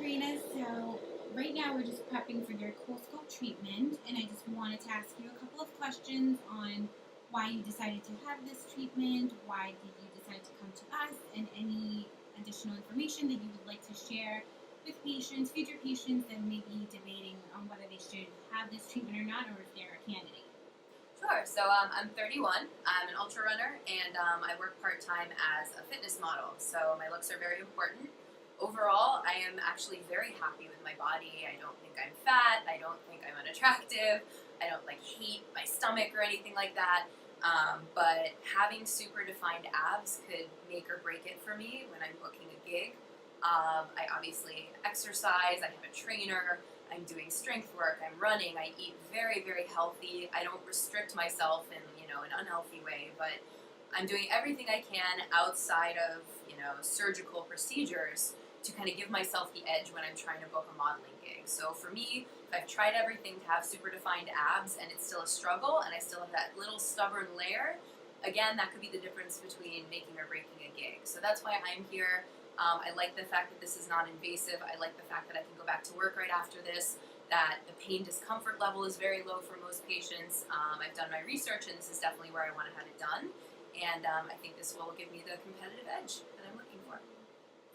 Karina, so right now we're just prepping for your Coolsculpt treatment, and I just wanted to ask you a couple of questions on why you decided to have this treatment, why did you decide to come to us, and any additional information that you would like to share with patients, future patients that may be debating on whether they should have this treatment or not, or if they're a candidate. Sure. So I'm 31. I'm an ultra runner, and I work part-time as a fitness model. So my looks are very important. Overall, I am actually very happy with my body. I don't think I'm fat. I don't think I'm unattractive. I don't hate my stomach or anything like that. But having super defined abs could make or break it for me when I'm booking a gig. I obviously exercise. I have a trainer. I'm doing strength work, I'm running, I eat very, very healthy. I don't restrict myself in, an unhealthy way, but I'm doing everything I can outside of, surgical procedures to kind of give myself the edge when I'm trying to book a modeling gig. So for me, if I've tried everything to have super defined abs and it's still a struggle and I still have that little stubborn layer, again, that could be the difference between making or breaking a gig. So that's why I'm here. I like the fact that this is not invasive. I like the fact that I can go back to work right after this, that the pain discomfort level is very low for most patients. I've done my research, and this is definitely where I want to have it done. And I think this will give me the competitive edge that I'm looking for.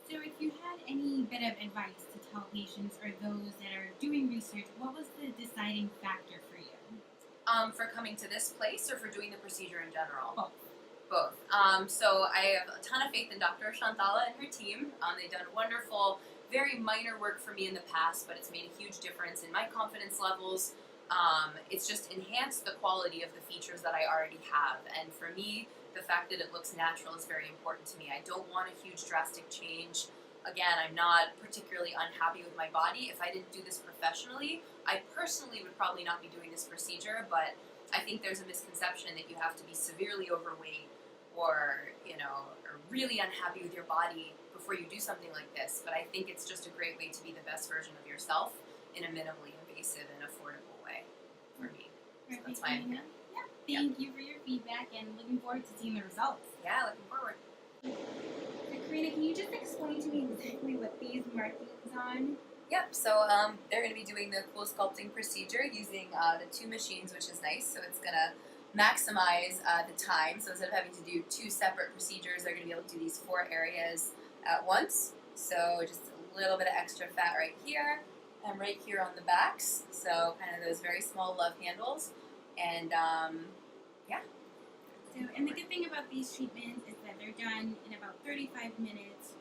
So if you had any bit of advice to tell patients or those that are doing research, what was the deciding factor for you? For coming to this place or for doing the procedure in general? Both. Both. So I have a ton of faith in Dr. Shantala and her team. They've done wonderful, very minor work for me in the past, but it's made a huge difference in my confidence levels. It's just enhanced the quality of the features that I already have. And for me, the fact that it looks natural is very important to me. I don't want a huge drastic change. Again, I'm not particularly unhappy with my body. If I didn't do this professionally, I personally would probably not be doing this procedure, but I think there's a misconception that you have to be severely overweight or really unhappy with your body before you do something like this. But I think it's just a great way to be the best version of yourself in a minimally invasive and affordable way for me. So that's why I'm here. Yeah. Thank you for your feedback, and looking forward to seeing the results. Yeah, looking forward. So Karina, can you just explain to me exactly what these markings on? Yep, so they're going to be doing the Coolsculpting procedure using the two machines, which is nice. So it's going to maximize the time. So instead of having to do two separate procedures, they're going to be able to do these 4 areas at once. So just a little bit of extra fat right here and right here on the backs. So kind of those very small love handles. And yeah. So, and the good thing about these treatments is that they're done in about 35 minutes.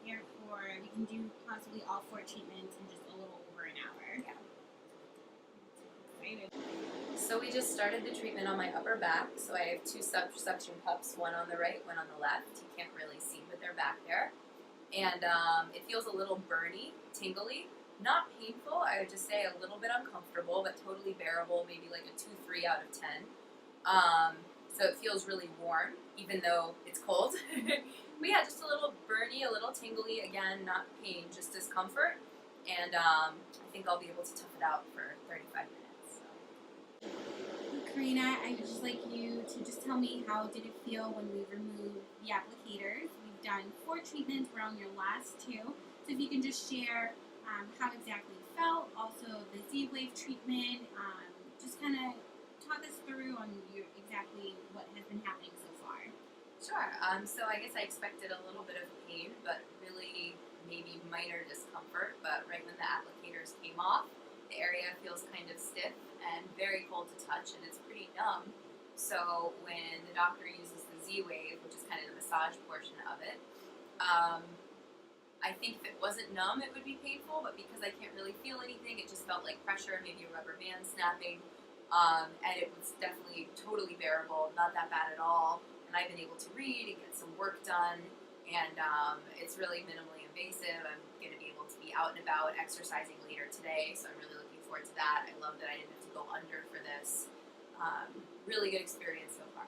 Therefore, we can do possibly all 4 treatments in just a little over an hour. Yeah. Excited. So we just started the treatment on my upper back. So I have 2 suction cups, one on the right, one on the left. You can't really see, but they're back there. And it feels a little burny, tingly. Not painful, I would just say a little bit uncomfortable, but totally bearable, maybe like a 2-3 out of 10. So it feels really warm, even though it's cold. But yeah, just a little burny, a little tingly, again, not pain, just discomfort. And I think I'll be able to tough it out for 35 minutes. So. Karina, I would just like you to just tell me, how did it feel when we removed the applicators? We've done 4 treatments, we're on your last 2. So if you can just share how exactly you felt, also the Z-Wave treatment, just kind of talk us through on exactly what has been happening so far. Sure. So I guess I expected a little bit of pain, but really maybe minor discomfort. But right when the applicators came off, the area feels kind of stiff and very cold to touch, and it's pretty numb. So when the doctor uses the Z-Wave, which is kind of the massage portion of it, I think if it wasn't numb, it would be painful, but because I can't really feel anything, it just felt like pressure, maybe a rubber band snapping, and it was definitely totally bearable, not that bad at all, and I've been able to read and get some work done, and it's really minimally invasive. I'm going to be able to be out and about exercising later today, so I'm really looking forward to that. I love that I didn't have to go under for this. Really good experience so far.